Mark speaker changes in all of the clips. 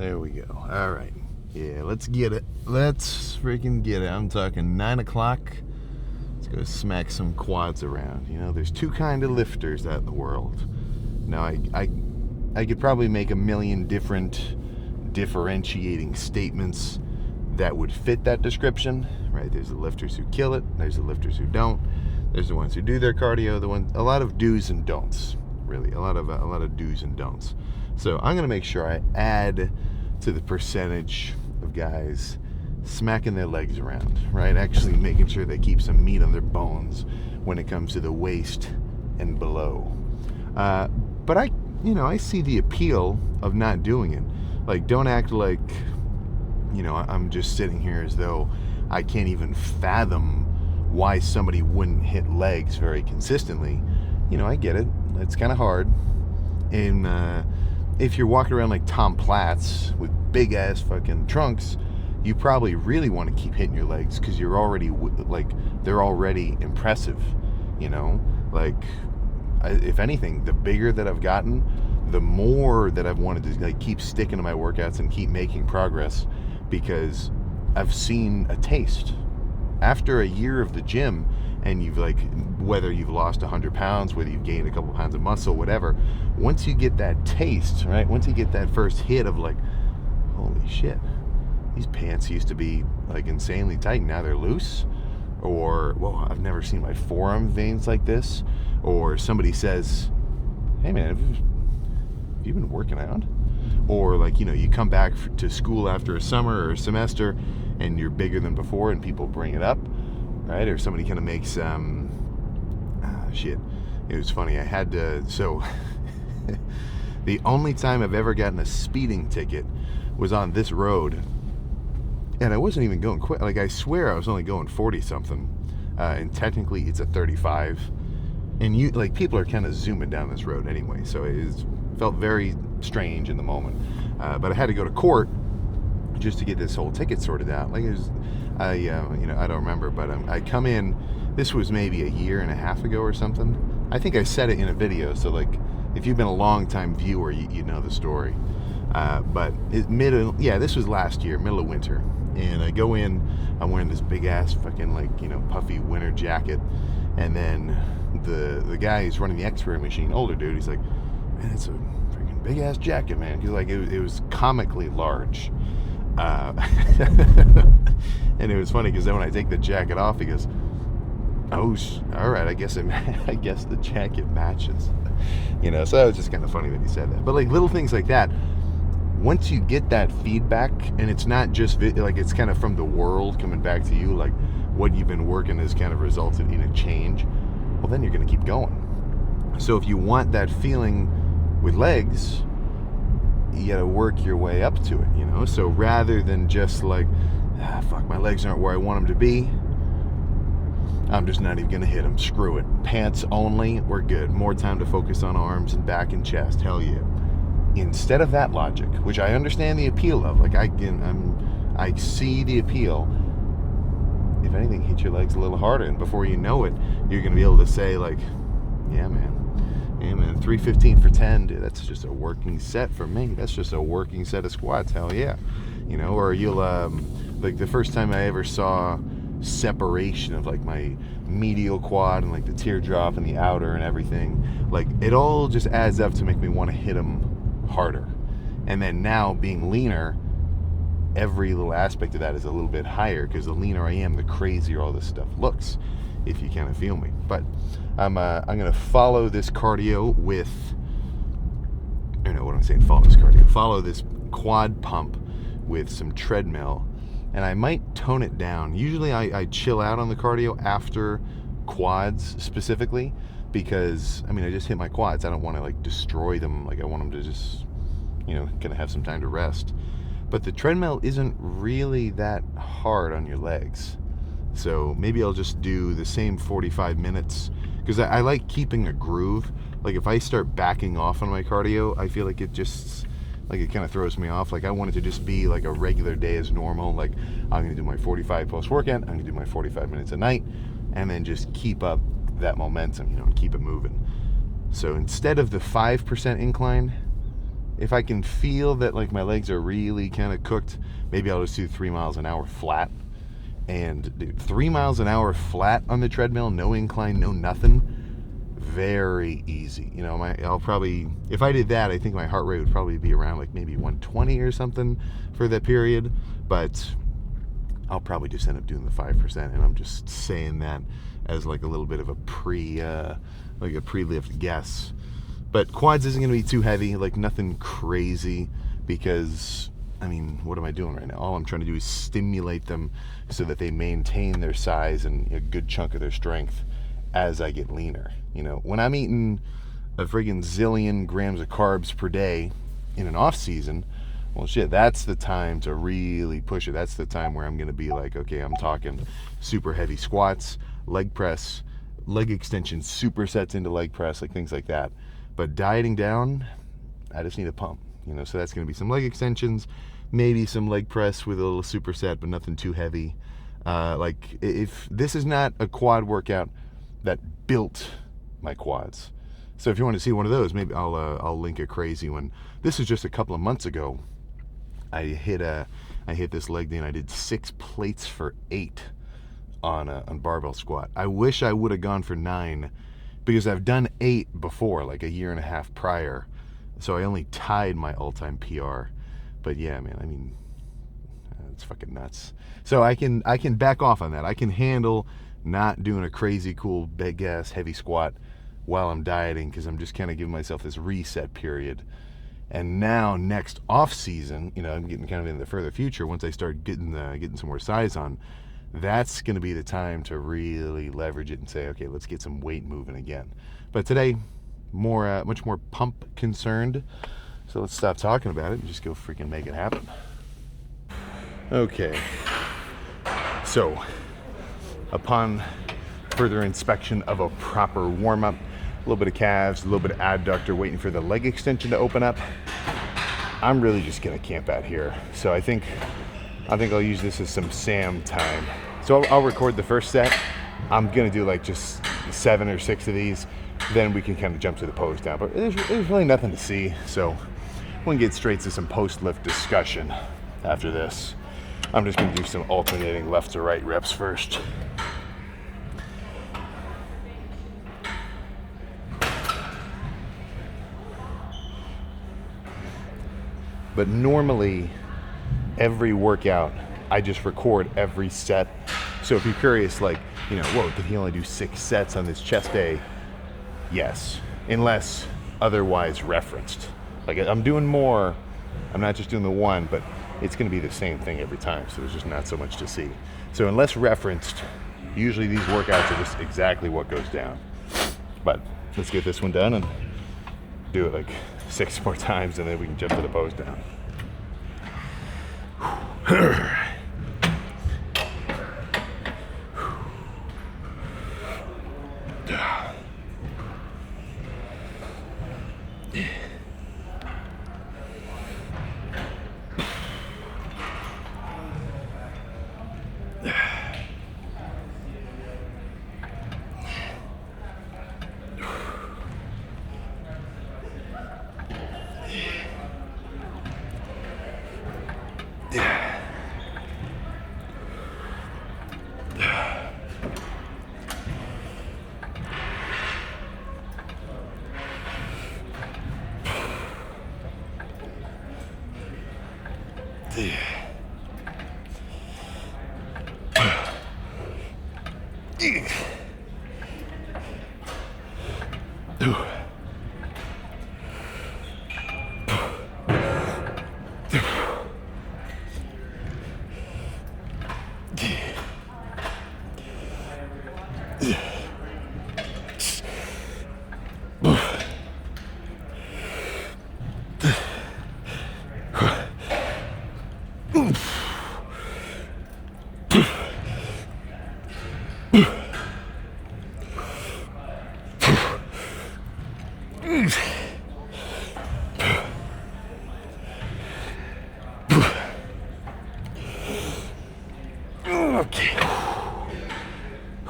Speaker 1: There we go. All right. Yeah, let's get it. Let's freaking get it. I'm talking 9 o'clock. Let's go smack some quads around. You know, there's two kind of lifters out in the world. Now, I could probably make a million different differentiating statements that would fit that description, right? There's the lifters who kill it. There's the lifters who don't. There's the ones who do their cardio. A lot of do's and don'ts, really. A lot of do's and don'ts. So I'm gonna make sure I add to the percentage of guys smacking their legs around, right? Actually making sure they keep some meat on their bones when it comes to the waist and below. But I see the appeal of not doing it. Like, don't act like, I'm just sitting here as though I can't even fathom why somebody wouldn't hit legs very consistently. I get it. It's kind of hard. And if you're walking around like Tom Platz with big ass fucking trunks, you probably really want to keep hitting your legs because you're already they're already impressive. If anything, the bigger that I've gotten, the more that I've wanted to keep sticking to my workouts and keep making progress, because I've seen a taste after a year of the gym. And you've whether you've lost 100 pounds, whether you've gained a couple pounds of muscle, whatever, once you get that taste, right? Once you get that first hit of holy shit, these pants used to be insanely tight, now they're loose. Or, whoa, I've never seen my forearm veins like this. Or somebody says, hey man, have you been working out? Or you come back to school after a summer or a semester and you're bigger than before and people bring it up. Right? Or somebody kind of makes, shit. It was funny. I had to, so the only time I've ever gotten a speeding ticket was on this road. And I wasn't even going quick. I swear I was only going 40 something. And technically it's a 35. And people are kind of zooming down this road anyway. So it felt very strange in the moment. But I had to go to court just to get this whole ticket sorted out. I don't remember, but I come in, this was maybe a year and a half ago or something. I think I said it in a video, so if you've been a long time viewer, you know the story. But this was last year, middle of winter. And I go in, I'm wearing this big ass fucking puffy winter jacket. And then the guy who's running the X-ray machine, older dude, he's like, man, it's a freaking big ass jacket, man. He's it was comically large. And it was funny because then when I take the jacket off, he goes, "Oh, all right, I guess the jacket matches." So that was just kind of funny that he said that. But little things like that, once you get that feedback, and it's not just it's kind of from the world coming back to you, what you've been working has kind of resulted in a change. Well, then you're going to keep going. So if you want that feeling with legs, you gotta work your way up to it, So rather than just fuck, my legs aren't where I want them to be, I'm just not even gonna hit them. Screw it. Pants only, we're good. More time to focus on arms and back and chest. Hell yeah. Instead of that logic, which I understand the appeal of, I see the appeal. If anything, hit your legs a little harder, and before you know it, you're gonna be able to say yeah, man. 315 for 10, dude, that's just a working set for me. That's just a working set of squats. Hell yeah. Or you'll the first time I ever saw separation of my medial quad and the teardrop and the outer and everything, it all just adds up to make me want to hit them harder. And then now, being leaner, every little aspect of that is a little bit higher, because the leaner I am, the crazier all this stuff looks, if you kind of feel me. But I'm gonna follow this cardio with, I don't know what I'm saying, follow this quad pump with some treadmill, and I might tone it down. Usually I chill out on the cardio after quads specifically, because I just hit my quads. I don't want to destroy them. I want them to just kind of have some time to rest. But the treadmill isn't really that hard on your legs. So maybe I'll just do the same 45 minutes, because I like keeping a groove. If I start backing off on my cardio, I feel it just, it kind of throws me off. I want it to just be a regular day as normal. I'm going to do my 45 post-workout, I'm going to do my 45 minutes a night, and then just keep up that momentum, and keep it moving. So instead of the 5% incline, if I can feel that like my legs are really kind of cooked, maybe I'll just do 3 miles an hour flat. And dude, 3 miles an hour flat on the treadmill, no incline, no nothing, very easy. You know, I'll probably, if I did that, I think my heart rate would probably be around like maybe 120 or something for that period. But I'll probably just end up doing the 5%, and I'm just saying that as like a little bit of a pre-lift guess. But quads isn't going to be too heavy, like nothing crazy, because I mean, what am I doing right now? All I'm trying to do is stimulate them so that they maintain their size and a good chunk of their strength as I get leaner. You know, when I'm eating a friggin' zillion grams of carbs per day in an off season, well, shit, that's the time to really push it. That's the time where I'm going to be like, okay, I'm talking super heavy squats, leg press, leg extensions, supersets into leg press, like things like that. But dieting down, I just need a pump, you know, so that's going to be some leg extensions, maybe some leg press with a little superset, but nothing too heavy. Like, if this is not a quad workout that built my quads. So if you want to see one of those, maybe I'll link a crazy one. This is just a couple of months ago. I hit this leg day and I did 6 plates for 8 on barbell squat. I wish I would have gone for 9 because I've done 8 before, like a year and a half prior. So I only tied my all-time PR. But yeah, man, I mean, it's fucking nuts. So I can back off on that. I can handle not doing a crazy cool big ass heavy squat while I'm dieting, because I'm just kind of giving myself this reset period. And now next off season, you know, I'm getting kind of in the further future, once I start getting some more size on, that's going to be the time to really leverage it and say, okay, let's get some weight moving again. But today, much more pump concerned. So let's stop talking about it and just go freaking make it happen. Okay. So, upon further inspection of a proper warm-up, a little bit of calves, a little bit of adductor, waiting for the leg extension to open up, I'm really just gonna camp out here. So I think I'll use this as some Sam time. So I'll record the first set. I'm gonna do like just 7 or 6 of these. Then we can kind of jump to the pose down. But there's really nothing to see. So we can get straight to some post-lift discussion after this. I'm just gonna do some alternating left to right reps first. But normally, every workout, I just record every set. So if you're curious, like, you know, whoa, did he only do 6 sets on this chest day? Yes, unless otherwise referenced. Like, I'm doing more, I'm not just doing the one, but it's gonna be the same thing every time, so there's just not so much to see. So unless referenced, usually these workouts are just exactly what goes down. But let's get this one done and do it like 6 more times, and then we can jump to the pose down. Okay.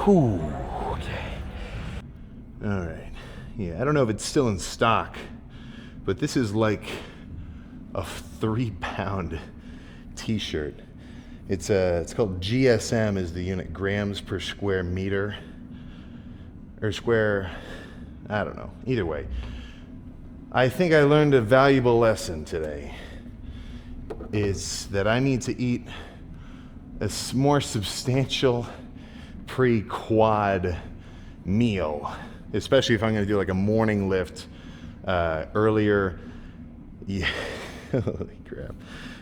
Speaker 1: Whew. Okay. All right. Yeah, I don't know if it's still in stock, but this is like a 3-pound t-shirt. It's called GSM is the unit, grams per square meter, or square, I don't know. Either way, I think I learned a valuable lesson today. Is that I need to eat a more substantial pre-quad meal, especially if I'm going to do like a morning lift earlier. Yeah, holy crap.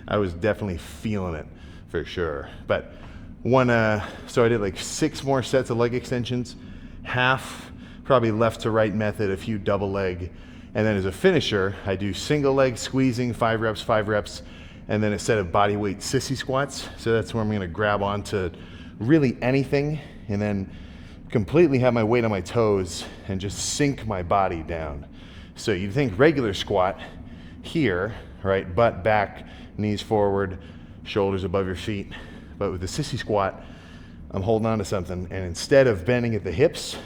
Speaker 1: I was definitely feeling it for sure. But so I did like 6 more sets of leg extensions, half probably left to right method, a few double leg. And then as a finisher, I do single leg squeezing, 5 reps, and then a set of body weight sissy squats. So that's where I'm gonna grab onto really anything and then completely have my weight on my toes and just sink my body down. So you think regular squat here, right? Butt back, knees forward, shoulders above your feet. But with the sissy squat, I'm holding on to something, and instead of bending at the hips,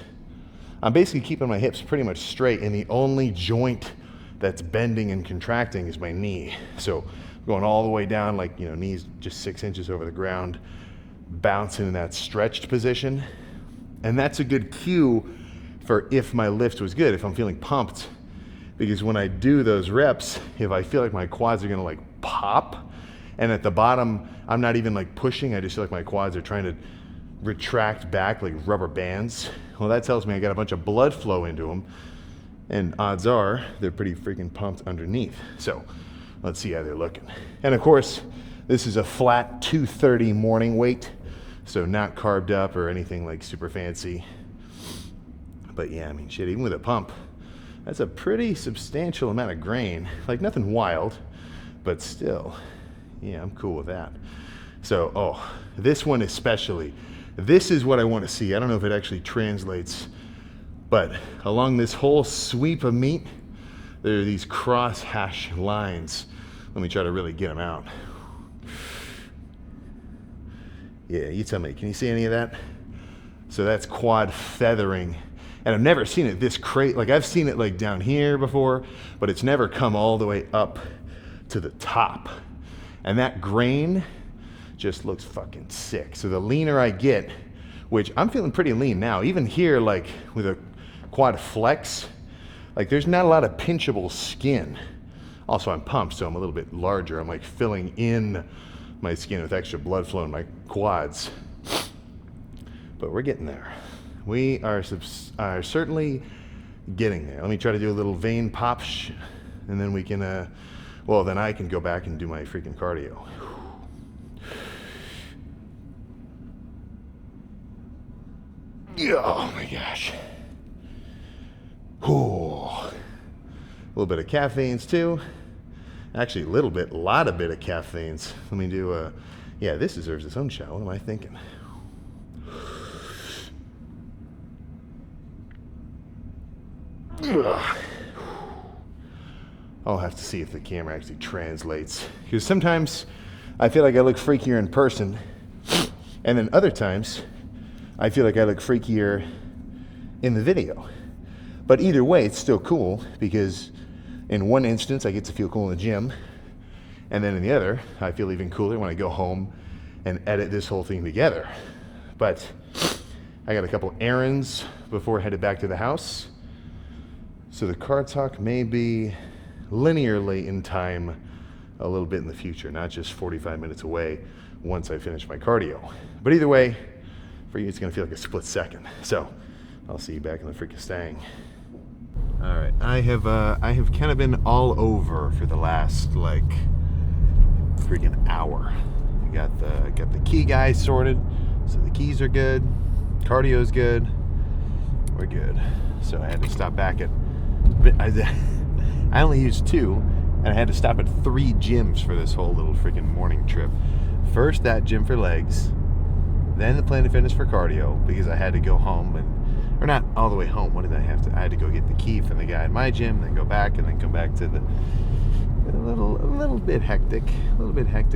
Speaker 1: I'm basically keeping my hips pretty much straight, and the only joint that's bending and contracting is my knee. So going all the way down, like, knees just 6 inches over the ground, bouncing in that stretched position. And that's a good cue for if my lift was good, if I'm feeling pumped. Because when I do those reps, if I feel like my quads are gonna like pop, and at the bottom, I'm not even like pushing, I just feel like my quads are trying to retract back like rubber bands. Well, that tells me I got a bunch of blood flow into them, and odds are they're pretty freaking pumped underneath. So let's see how they're looking. And of course, this is a flat 230 morning weight, so not carved up or anything like super fancy. But yeah, I mean, shit, even with a pump, that's a pretty substantial amount of grain. Like nothing wild, but still, yeah, I'm cool with that. So, this one especially, this is what I want to see. I don't know if it actually translates, but along this whole sweep of meat, there are these cross hash lines. Let me try to really get them out. Yeah, you tell me, can you see any of that? So that's quad feathering. And I've never seen it this like I've seen it like down here before, but it's never come all the way up to the top. And that grain just looks fucking sick. So the leaner I get, which I'm feeling pretty lean now, even here, like with a quad flex, like there's not a lot of pinchable skin. Also, I'm pumped, so I'm a little bit larger. I'm like filling in my skin with extra blood flow in my quads. But we're getting there. We are certainly getting there. Let me try to do a little vein pop, and then we can, then I can go back and do my freaking cardio. Oh my gosh. Ooh. A little bit of caffeines too. Actually, a lot of caffeines. Let me do this deserves its own shot. What am I thinking? I'll have to see if the camera actually translates. Because sometimes I feel like I look freakier in person, and then other times I feel like I look freakier in the video. But either way, it's still cool, because in one instance I get to feel cool in the gym, and then in the other I feel even cooler when I go home and edit this whole thing together. But I got a couple errands before I headed back to the house, so the car talk may be linearly in time a little bit in the future, not just 45 minutes away once I finish my cardio. But either way, for you it's gonna feel like a split second. So I'll see you back in the freaking Stang. All right, I have kind of been all over for the last like freaking hour. I got the key guys sorted, so the keys are good, cardio's good, we're good. So I had to stop back at, I only used 2, and I had to stop at 3 gyms for this whole little freaking morning trip. First that gym for legs, then the Planet Fitness for cardio, because I had to go home or not all the way home. What did I have to? I had to go get the key from the guy in my gym, then go back, and then come back to the a little bit hectic,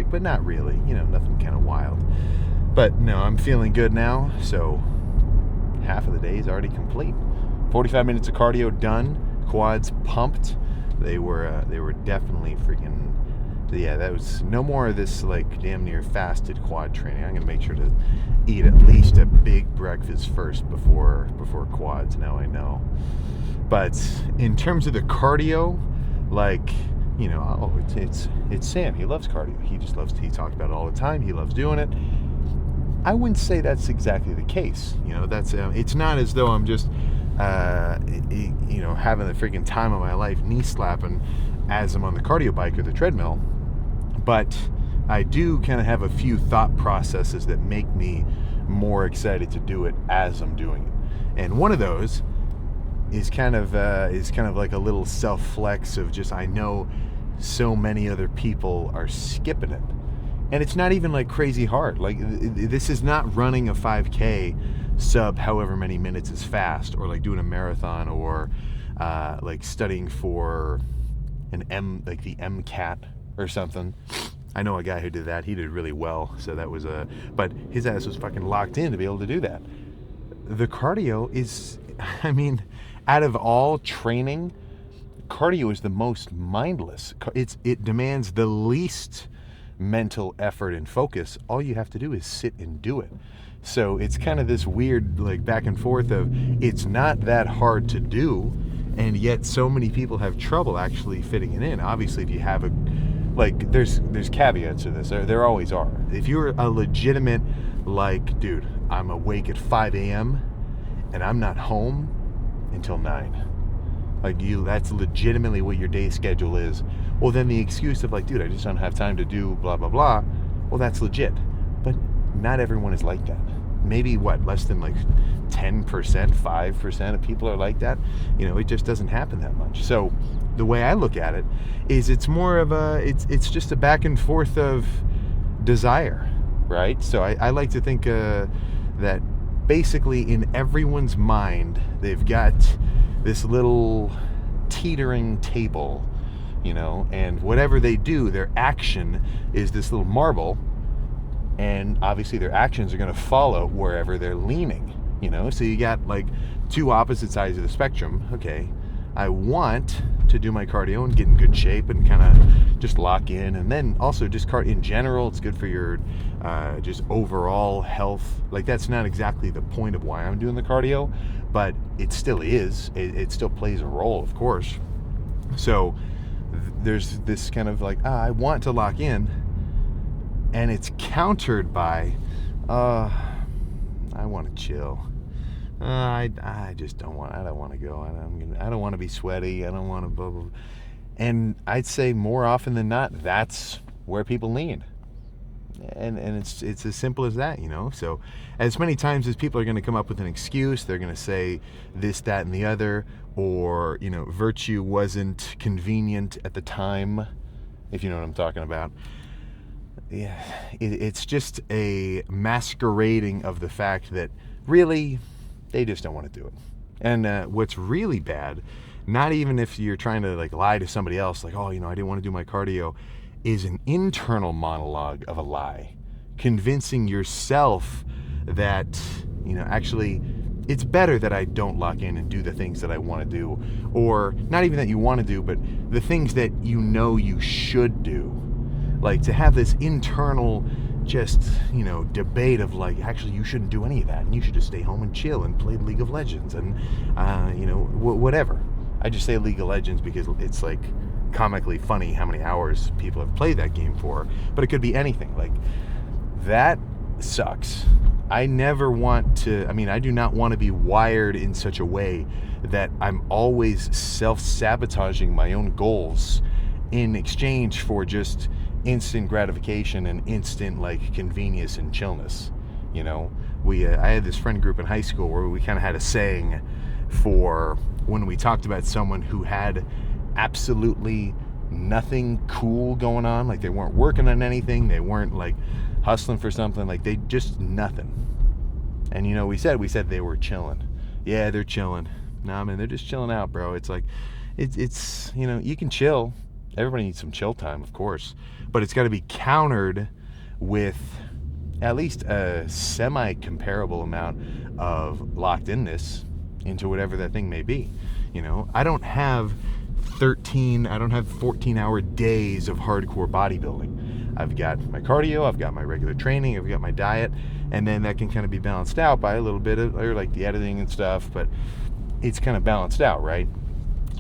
Speaker 1: but not really. Nothing kind of wild. But no, I'm feeling good now. So half of the day is already complete. 45 minutes of cardio done. Quads pumped. They were definitely freaking yeah, that was no more of this like damn near fasted quad training. I'm gonna make sure to eat at least a big breakfast first before quads. Now I know. But in terms of the cardio, like, you know, oh, it's Sam. He loves cardio. He talks about it all the time. He loves doing it. I wouldn't say that's exactly the case. You know, that's it's not as though I'm just you know, having the freaking time of my life, knee slapping as I'm on the cardio bike or the treadmill. But I do kind of have a few thought processes that make me more excited to do it as I'm doing it. And one of those is kind of like a little self-flex of just, I know so many other people are skipping it. And it's not even like crazy hard. Like, this is not running a 5K sub however many minutes is fast, or like doing a marathon, or like studying for the MCAT or something. I know a guy who did that. He did really well. So that was but his ass was fucking locked in to be able to do that. The cardio is, I mean, out of all training, cardio is the most mindless. It demands the least mental effort and focus. All you have to do is sit and do it. So it's kind of this weird like back and forth of, it's not that hard to do, and yet so many people have trouble actually fitting it in. Obviously, if you have there's caveats to this. There always are. If you're a legitimate, like, dude, I'm awake at 5 a.m. and I'm not home until 9. Like, that's legitimately what your day schedule is. Well, then the excuse of like, dude, I just don't have time to do blah, blah, blah. Well, that's legit. But not everyone is like that. Maybe less than like 10%, 5% of people are like that. You know, it just doesn't happen that much. So the way I look at it is, it's more of it's just a back and forth of desire, right? So I like to think that basically in everyone's mind, they've got this little teetering table, you know, and whatever they do, their action is this little marble, and obviously their actions are going to follow wherever they're leaning, you know. So you got like two opposite sides of the spectrum. Okay, I want to do my cardio and get in good shape and kind of just lock in, and then also just in general, it's good for your just overall health. Like, that's not exactly the point of why I'm doing the cardio, but it still is. It still plays a role, of course. So there's this kind of like, I want to lock in, and it's countered by, I want to chill. I just don't want. I don't want to go. I don't want to be sweaty. I don't want to blah, blah, blah. And I'd say more often than not, that's where people lean. And it's as simple as that, you know. So as many times as people are going to come up with an excuse, they're going to say this, that, and the other, or, you know, virtue wasn't convenient at the time, if you know what I'm talking about. Yeah, it's just a masquerading of the fact that really they just don't want to do it. And what's really bad, not even if you're trying to like lie to somebody else, like, oh, you know, I didn't want to do my cardio, is an internal monologue of a lie, convincing yourself that, you know, actually it's better that I don't lock in and do the things that I want to do, or not even that you want to do, but the things that you know you should do. Like, to have this internal just, you know, debate of like, actually you shouldn't do any of that, and you should just stay home and chill and play League of Legends and you know, whatever. I just say League of Legends because it's like comically funny how many hours people have played that game for, but it could be anything. Like, that sucks. I never want to, I mean, I do not want to be wired in such a way that I'm always self-sabotaging my own goals in exchange for just instant gratification and instant like convenience and chillness. You know, I had this friend group in high school where we kind of had a saying for when we talked about someone who had absolutely nothing cool going on, like they weren't working on anything, they weren't like hustling for something, like they just nothing. And you know, we said they were chilling. Yeah, they're chilling. Nah, man, they're just chilling out, bro. It's like it's you know, you can chill. Everybody needs some chill time, of course, but it's got to be countered with at least a semi-comparable amount of locked-inness into whatever that thing may be. You know, I don't have I don't have 14-hour days of hardcore bodybuilding. I've got my cardio, I've got my regular training, I've got my diet, and then that can kind of be balanced out by a little bit of, or like the editing and stuff, but it's kind of balanced out, right?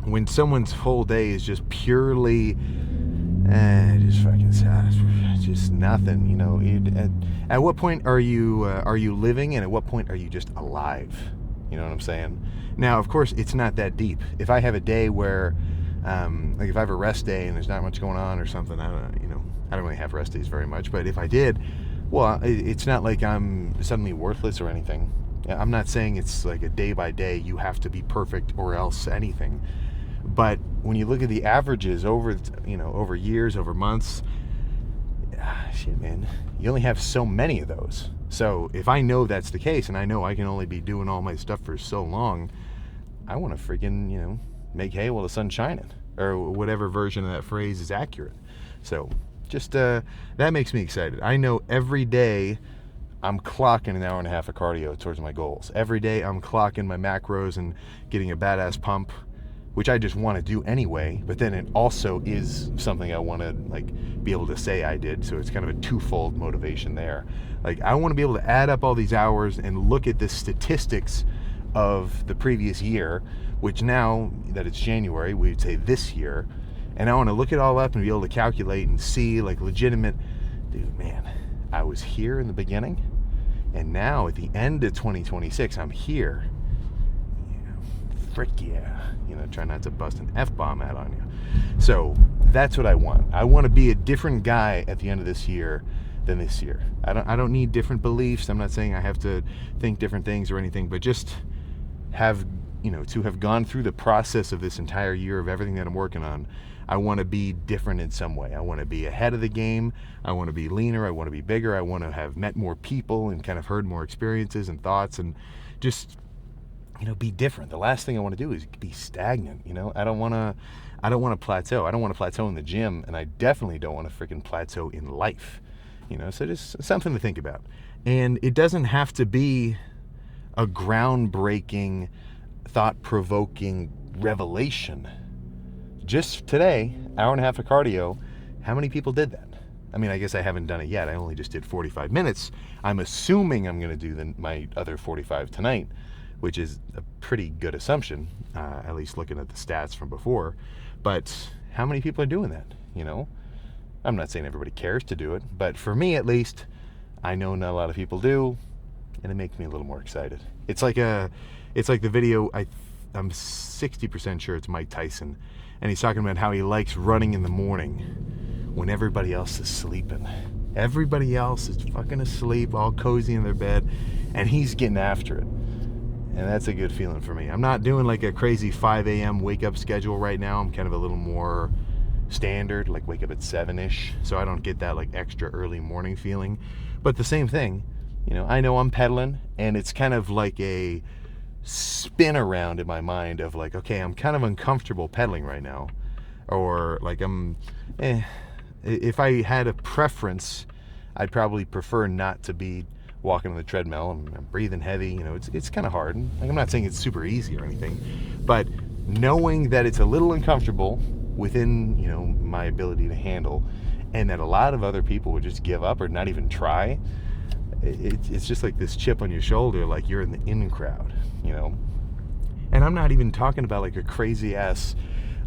Speaker 1: When someone's whole day is just purely just fucking sad, just nothing, you know. At what point are you living, and at what point are you just alive? You know what I'm saying? Now, of course, it's not that deep. If I have a day where, like if I have a rest day and there's not much going on or something, I don't really have rest days very much. But if I did, well, it's not like I'm suddenly worthless or anything. I'm not saying it's like a day by day, you have to be perfect or else anything. But when you look at the averages over years, over months, shit, man, you only have so many of those. So if I know that's the case, and I know I can only be doing all my stuff for so long, I want to freaking, make hay while the sun's shining, or whatever version of that phrase is accurate. So just that makes me excited. I know every day I'm clocking an hour and a half of cardio towards my goals. Every day I'm clocking my macros and getting a badass pump, which I just want to do anyway, but then it also is something I want to be able to say I did, so it's kind of a twofold motivation there. I want to be able to add up all these hours and look at the statistics of the previous year, which now that it's January, we'd say this year, and I want to look it all up and be able to calculate and see legitimate, dude, man, I was here in the beginning, and now at the end of 2026, I'm here. Frick yeah. Try not to bust an F-bomb out on you. So that's what I want. I want to be a different guy at the end of this year than this year. I don't need different beliefs. I'm not saying I have to think different things or anything, but just have, to have gone through the process of this entire year of everything that I'm working on. I want to be different in some way. I want to be ahead of the game. I want to be leaner. I want to be bigger. I want to have met more people and kind of heard more experiences and thoughts, and just be different. The last thing I want to do is be stagnant. I don't want to plateau. I don't want to plateau in the gym, and I definitely don't want to freaking plateau in life. So just something to think about. And it doesn't have to be a groundbreaking, thought-provoking revelation. Just today, hour and a half of cardio, how many people did that? I mean, I guess I haven't done it yet. I only just did 45 minutes. I'm assuming I'm going to do my other 45 tonight, which is a pretty good assumption, at least looking at the stats from before. But how many people are doing that? I'm not saying everybody cares to do it, but for me at least, I know not a lot of people do, and it makes me a little more excited. It's like the video, I'm 60% sure it's Mike Tyson, and he's talking about how he likes running in the morning when everybody else is sleeping. Everybody else is fucking asleep, all cozy in their bed, and he's getting after it. And that's a good feeling for me. I'm not doing a crazy 5 a.m. wake up schedule right now. I'm kind of a little more standard, wake up at 7-ish, so I don't get that extra early morning feeling. But the same thing, I know I'm pedaling, and it's kind of like a spin around in my mind of okay, I'm kind of uncomfortable pedaling right now, or if I had a preference, I'd probably prefer not to be walking on the treadmill. I'm breathing heavy. It's kind of hard. I'm not saying it's super easy or anything, but knowing that it's a little uncomfortable within my ability to handle, and that a lot of other people would just give up or not even try, it's just this chip on your shoulder, you're in the in crowd, And I'm not even talking about a crazy ass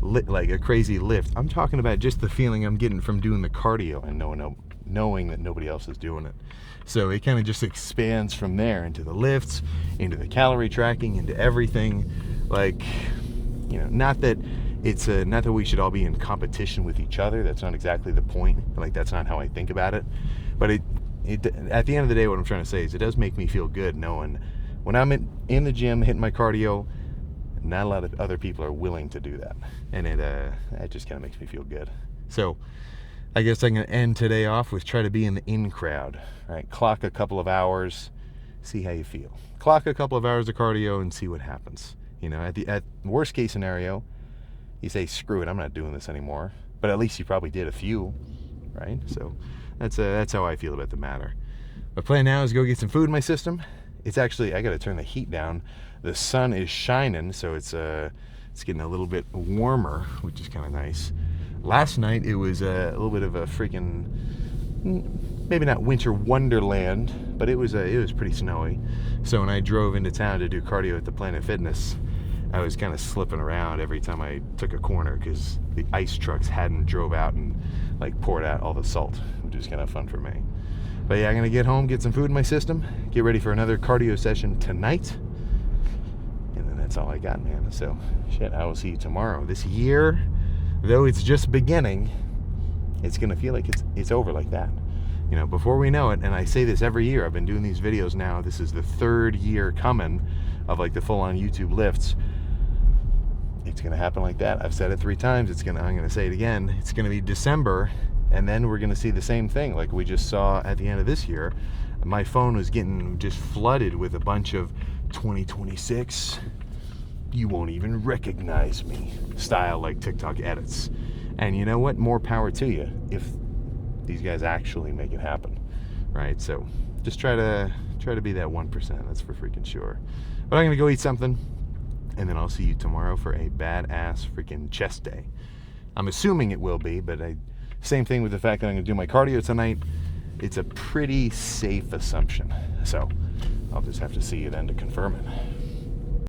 Speaker 1: a crazy lift. I'm talking about just the feeling I'm getting from doing the cardio and knowing that nobody else is doing it. So it kind of just expands from there into the lifts, into the calorie tracking, into everything. Not that not that we should all be in competition with each other. That's not exactly the point. That's not how I think about it. But it at the end of the day, what I'm trying to say is it does make me feel good knowing when I'm in the gym hitting my cardio, not a lot of other people are willing to do that, and it just kind of makes me feel good. So I guess I'm going to end today off with try to be in the in crowd, right? Clock a couple of hours, see how you feel. Clock a couple of hours of cardio and see what happens. At worst case scenario, you say, screw it, I'm not doing this anymore. But at least you probably did a few, right? So that's how I feel about the matter. My plan now is to go get some food in my system. It's actually, I got to turn the heat down. The sun is shining, so it's It's getting a little bit warmer, which is kind of nice. Last night it was a little bit of a freaking, maybe not winter wonderland, but it was pretty snowy. So when I drove into town to do cardio at the Planet Fitness, I was kind of slipping around every time I took a corner because the ice trucks hadn't drove out and like poured out all the salt, which was kind of fun for me. But yeah, I'm gonna get home, get some food in my system, get ready for another cardio session tonight, and then that's all I got, man. So shit, I will see you tomorrow. This year, though it's just beginning, it's gonna feel like it's over like that. You know, before we know it, and I say this every year, I've been doing these videos now, this is the 3rd year coming of like the full-on YouTube lifts. It's gonna happen like that. I've said it 3 times, I'm gonna say it again. It's gonna be December, and then we're gonna see the same thing like we just saw at the end of this year. My phone was getting just flooded with a bunch of 2026, you won't even recognize me style like TikTok edits. And you know what? More power to you if these guys actually make it happen, right? So just try to be that 1%. That's for freaking sure. But I'm gonna go eat something, and then I'll see you tomorrow for a badass freaking chest day. I'm assuming it will be, but same thing with the fact that I'm gonna do my cardio tonight. It's a pretty safe assumption. So I'll just have to see you then to confirm it.